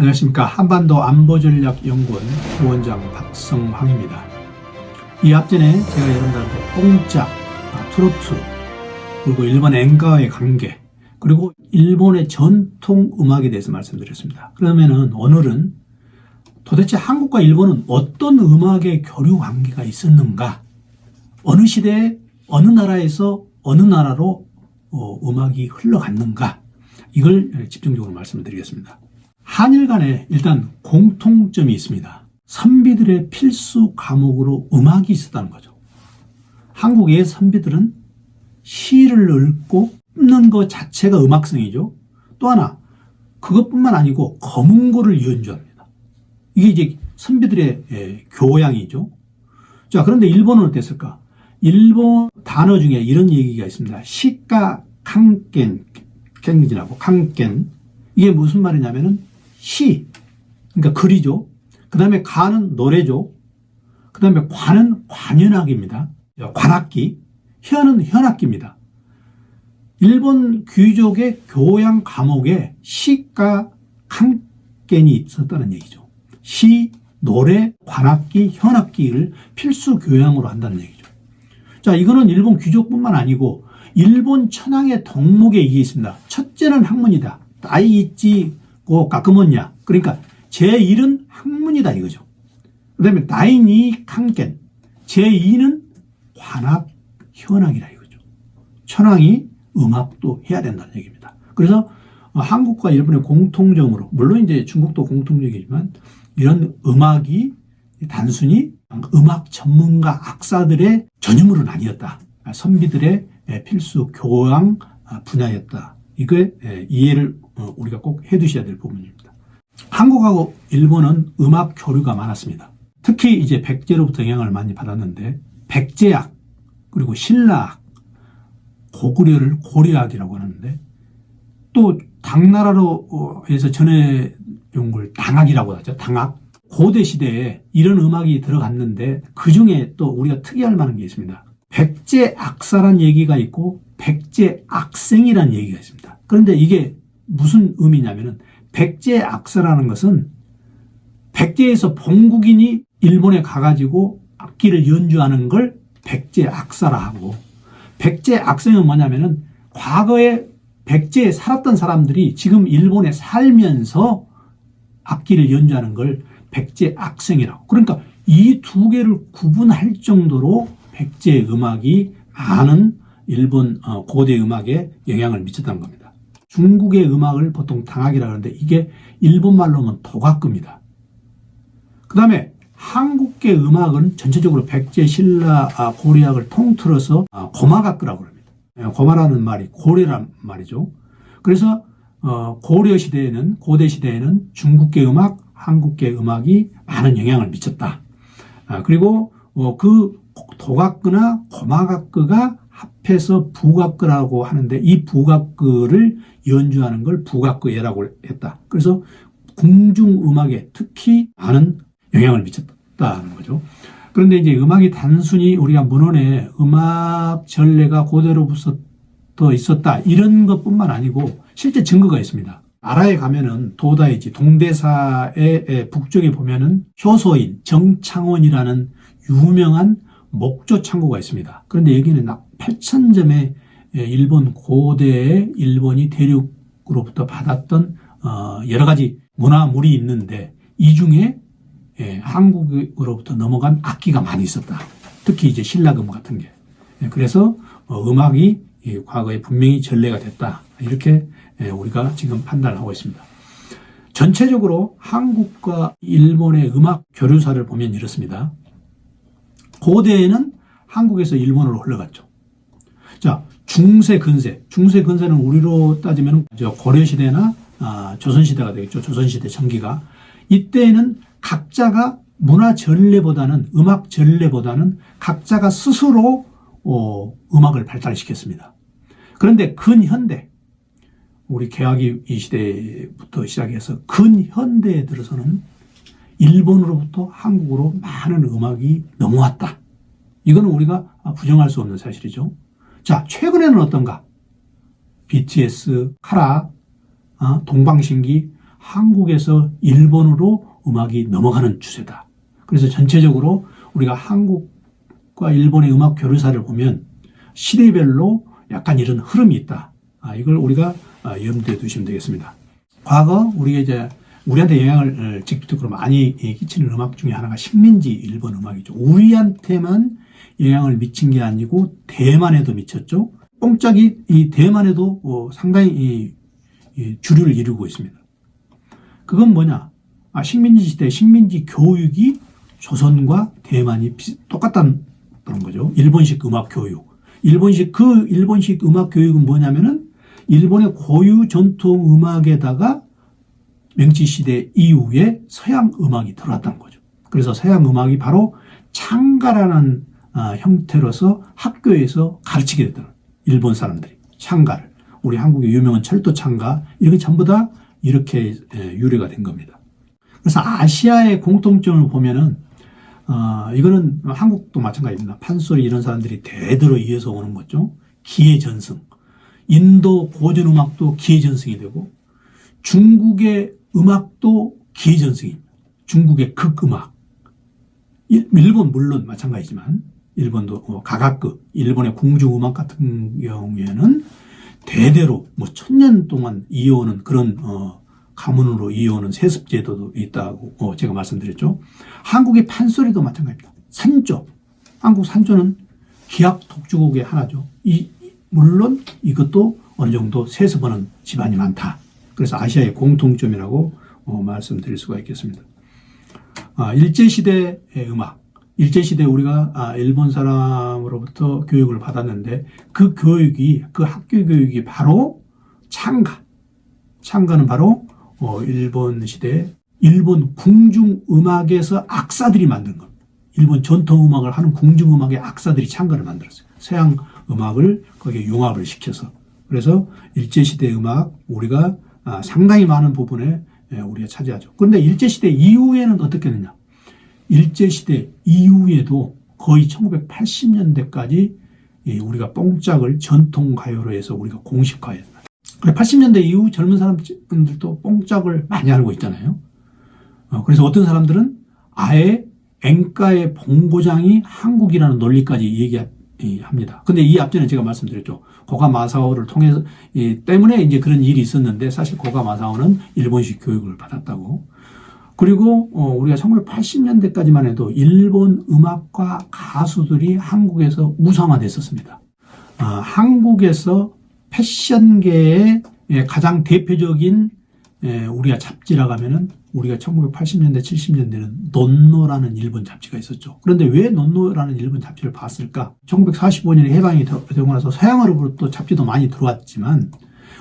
안녕하십니까. 한반도 안보전략연구원 부원장 박성황입니다. 이 앞전에 제가 여러분들한테 뽕짝, 트로트, 그리고 일본 엔가와의 관계, 그리고 일본의 전통 음악에 대해서 말씀드렸습니다. 그러면은 오늘은 도대체 한국과 일본은 어떤 음악의 교류 관계가 있었는가? 어느 시대에 어느 나라에서 어느 나라로 음악이 흘러갔는가? 이걸 집중적으로 말씀을 드리겠습니다. 한일 간에 일단 공통점이 있습니다. 선비들의 필수 과목으로 음악이 있었다는 거죠. 한국의 선비들은 시를 읽고 읊는 것 자체가 음악성이죠. 또 하나, 그것뿐만 아니고 거문고를 연주합니다. 이게 이제 선비들의 교양이죠. 자, 그런데 일본은 어땠을까? 일본 단어 중에 이런 얘기가 있습니다. 시가 칸겐, 갱진하고 칸겐. 이게 무슨 말이냐면은 시, 그러니까 글이죠. 그 다음에 가는 노래죠. 그 다음에 관은 관현악입니다. 관악기, 현은 현악기입니다. 일본 귀족의 교양 과목에 시가 칸겐이 있었다는 얘기죠. 시, 노래, 관악기, 현악기를 필수 교양으로 한다는 얘기죠. 자, 이거는 일본 귀족뿐만 아니고 일본 천황의 덕목에 이게 있습니다. 첫째는 학문이다. 다이이치 고 가끄몬냐. 그러니까 제1은 학문이다 이거죠. 그 다음에 다이니 칸겐. 제2는 관악, 현악이라 이거죠. 천황이 음악도 해야 된다는 얘기입니다. 그래서 한국과 일본의 공통점으로, 물론 이제 중국도 공통적이지만 이런 음악이 단순히 음악 전문가 악사들의 전유물은 아니었다. 선비들의 필수 교양 분야였다. 이걸 이해를 우리가 꼭 해두셔야 될 부분입니다. 한국하고 일본은 음악 교류가 많았습니다. 특히 이제 백제로부터 영향을 많이 받았는데 백제악, 그리고 신라악, 고구려를 고려악이라고 하는데 또 당나라로 해서 전해온 걸 당악이라고 하죠. 당악. 고대 시대에 이런 음악이 들어갔는데 그 중에 또 우리가 특이할 만한 게 있습니다. 백제악사란 얘기가 있고 백제악생이란 얘기가 있습니다. 그런데 이게 무슨 의미냐면은 백제악사라는 것은 백제에서 본국인이 일본에 가가지고 악기를 연주하는 걸 백제악사라 하고, 백제악생은 뭐냐면은 과거에 백제에 살았던 사람들이 지금 일본에 살면서 악기를 연주하는 걸 백제악생이라고. 그러니까 이 두 개를 구분할 정도로 백제 음악이 많은 일본 고대 음악에 영향을 미쳤다는 겁니다. 중국의 음악을 보통 당악이라고 하는데 이게 일본말로 하면 도가크입니다. 그 다음에 한국의 음악은 전체적으로 백제, 신라, 고려악을 통틀어서 고마가크라고 합니다. 고마라는 말이 고래란 말이죠. 그래서 고려 시대에는, 고대 시대에는 중국계 음악, 한국계 음악이 많은 영향을 미쳤다. 그리고 그 도가크나 고마가크가 합해서 부가크라고 하는데 이 부가크를 연주하는 걸 부가크예라고 했다. 그래서 궁중음악에 특히 많은 영향을 미쳤다는 거죠. 그런데 이제 음악이 단순히 우리가 문헌에 음악 전례가 고대로부터 있었다 이런 것뿐만 아니고 실제 증거가 있습니다. 나라에 가면은 도다이지 동대사의 북쪽에 보면은 효소인 정창원이라는 유명한 목조 창고가 있습니다. 그런데 여기는 8,000점의 일본 고대의 일본이 대륙으로부터 받았던 여러 가지 문화물이 있는데 이 중에 한국으로부터 넘어간 악기가 많이 있었다. 특히 이제 신라금 같은 게. 그래서 음악이 과거에 분명히 전래가 됐다. 이렇게 우리가 지금 판단을 하고 있습니다. 전체적으로 한국과 일본의 음악 교류사를 보면 이렇습니다. 고대에는 한국에서 일본으로 흘러갔죠. 자, 중세, 근세. 중세, 근세는 우리로 따지면 고려시대나 조선시대가 되겠죠. 조선시대 전기가. 이때에는 각자가 문화 전례보다는, 음악 전례보다는 각자가 스스로 음악을 발달시켰습니다. 그런데 근현대, 우리 개화기 이 시대부터 시작해서 근현대에 들어서는 일본으로부터 한국으로 많은 음악이 넘어왔다. 이거는 우리가 부정할 수 없는 사실이죠. 자, 최근에는 어떤가? BTS, 카라, 동방신기, 한국에서 일본으로 음악이 넘어가는 추세다. 그래서 전체적으로 우리가 한국과 일본의 음악 교류사를 보면 시대별로 약간 이런 흐름이 있다. 이걸 우리가 염두에 두시면 되겠습니다. 과거 우리가 이제 우리한테 영향을 직접적으로 많이 끼치는 음악 중에 하나가 식민지 일본 음악이죠. 우리한테만 영향을 미친 게 아니고 대만에도 미쳤죠. 뽕짝이 이 대만에도 상당히 주류를 이루고 있습니다. 그건 뭐냐? 식민지 시대 식민지 교육이 조선과 대만이 똑같다는 거죠. 일본식 음악 교육. 일본식 음악 교육은 뭐냐면은 일본의 고유 전통 음악에다가 명치 시대 이후에 서양 음악이 들어왔다는 거죠. 그래서 서양 음악이 바로 창가라는 형태로서 학교에서 가르치게 됐다는 거예요. 일본 사람들이 창가를. 우리 한국의 유명한 철도 창가 이런 게 전부 다 이렇게 유래가 된 겁니다. 그래서 아시아의 공통점을 보면은 이거는 한국도 마찬가지입니다. 판소리 이런 사람들이 대대로 이어서 오는 거죠. 기회전승. 인도 고전 음악도 기회전승이 되고 중국의 음악도 기회전승입니다. 중국의 극음악. 일본 물론 마찬가지지만 일본도 가가크, 일본의 궁중음악 같은 경우에는 대대로 1000년 동안 이어오는 그런 가문으로 이어오는 세습제도도 있다고 제가 말씀드렸죠. 한국의 판소리도 마찬가지입니다. 산조. 한국 산조는 기악 독주곡의 하나죠. 물론 이것도 어느 정도 세습하는 집안이 많다. 그래서 아시아의 공통점이라고 말씀드릴 수가 있겠습니다. 일제시대의 음악. 일제시대 우리가 일본 사람으로부터 교육을 받았는데 그 학교 교육이 바로 창가. 창가는 바로 일본 시대 일본 궁중음악에서 악사들이 만든 겁니다. 일본 전통음악을 하는 궁중음악의 악사들이 창가를 만들었어요. 서양 음악을 거기에 융합을 시켜서. 그래서 일제시대 음악 우리가 상당히 많은 부분에 우리가 차지하죠. 그런데 일제시대 이후에는 어떻게 되냐? 일제시대 이후에도 거의 1980년대까지 우리가 뽕짝을 전통가요로 해서 우리가 공식화했다. 그래 80년대 이후 젊은 사람들도 뽕짝을 많이 알고 있잖아요. 그래서 어떤 사람들은 아예 엔가의 본고장이 한국이라는 논리까지 얘기합니다. 근데 이 앞전에 제가 말씀드렸죠. 고가 마사오를 통해서 때문에 이제 그런 일이 있었는데 사실 고가 마사오는 일본식 교육을 받았다고. 그리고 우리가 1980년대까지만 해도 일본 음악과 가수들이 한국에서 우상화됐었습니다. 한국에서 패션계의 가장 대표적인 우리가 잡지라고 하면은 우리가 1980년대, 70년대는 논노라는 일본 잡지가 있었죠. 그런데 왜 논노라는 일본 잡지를 봤을까? 1945년에 해방이 되고 나서 서양으로부터 잡지도 많이 들어왔지만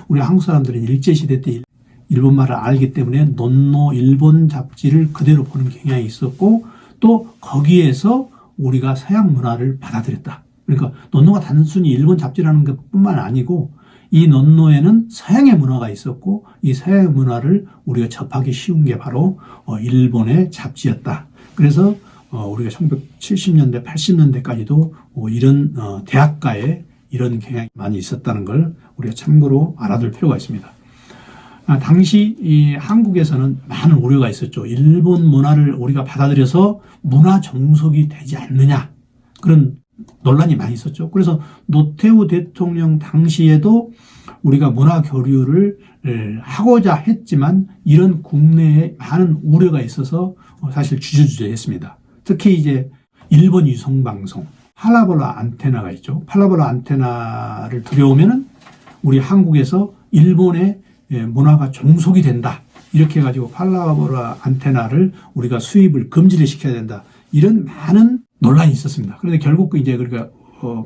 우리 한국 사람들은 일제시대 때 일본말을 알기 때문에 논노 일본 잡지를 그대로 보는 경향이 있었고 또 거기에서 우리가 서양 문화를 받아들였다. 그러니까 논노가 단순히 일본 잡지라는 것뿐만 아니고 이 논노에는 서양의 문화가 있었고 이 서양의 문화를 우리가 접하기 쉬운 게 바로 일본의 잡지였다. 그래서 우리가 1970년대, 80년대까지도 이런 대학가에 이런 경향이 많이 있었다는 걸 우리가 참고로 알아둘 필요가 있습니다. 당시 이 한국에서는 많은 우려가 있었죠. 일본 문화를 우리가 받아들여서 문화 종속이 되지 않느냐 그런 논란이 많이 있었죠. 그래서 노태우 대통령 당시에도 우리가 문화 교류를 하고자 했지만 이런 국내에 많은 우려가 있어서 사실 주저주저했습니다. 특히 이제 일본 위성방송 팔라볼라 안테나가 있죠. 팔라볼라 안테나를 들여오면은 우리 한국에서 일본의 문화가 종속이 된다. 이렇게 해가지고 팔라볼라 안테나를 우리가 수입을 금지를 시켜야 된다. 이런 많은 논란이 있었습니다. 그런데 결국 이제 그러니까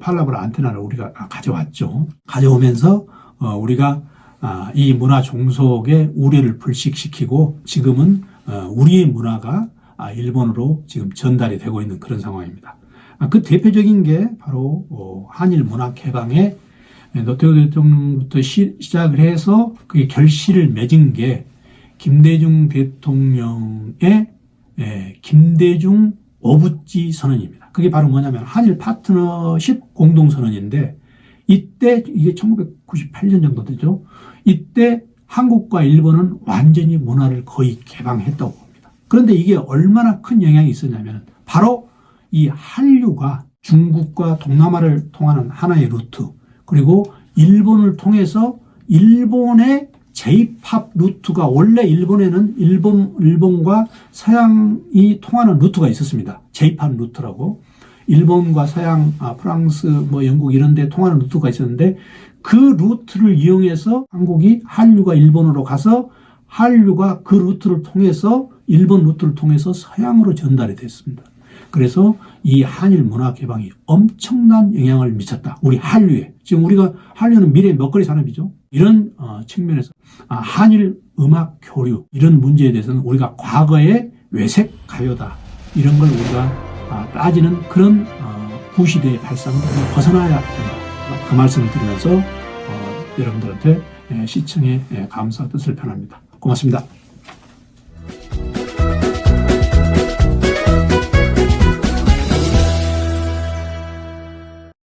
팔라볼라 안테나를 우리가 가져왔죠. 가져오면서 우리가 이 문화 종속의 우려를 불식시키고 지금은 우리의 문화가 일본으로 지금 전달이 되고 있는 그런 상황입니다. 그 대표적인 게 바로 한일 문화 개방에 노태우 대통령부터 시작을 해서 그게 결실을 맺은 게 김대중 대통령의 김대중 오부지 선언입니다. 그게 바로 뭐냐면 한일 파트너십 공동선언인데 이때 이게 1998년 정도 되죠. 이때 한국과 일본은 완전히 문화를 거의 개방했다고 봅니다. 그런데 이게 얼마나 큰 영향이 있었냐면 바로 이 한류가 중국과 동남아를 통하는 하나의 루트, 그리고 일본을 통해서 일본의 J-팝 루트가, 원래 일본에는 일본과 서양이 통하는 루트가 있었습니다. J-팝 루트라고. 일본과 서양, 프랑스, 영국 이런 데 통하는 루트가 있었는데 그 루트를 이용해서 한국이 한류가 일본으로 가서 한류가 그 루트를 통해서 일본 루트를 통해서 서양으로 전달이 됐습니다. 그래서 이 한일 문화 개방이 엄청난 영향을 미쳤다. 우리 한류에. 지금 우리가 한류는 미래의 먹거리 산업이죠. 이런 측면에서 한일 음악 교류 이런 문제에 대해서는 우리가 과거의 외색 가요다. 이런 걸 우리가 따지는 그런 구시대의 발상을 벗어나야 된다. 그 말씀을 드리면서 여러분들한테 시청에 감사 뜻을 표합니다. 고맙습니다.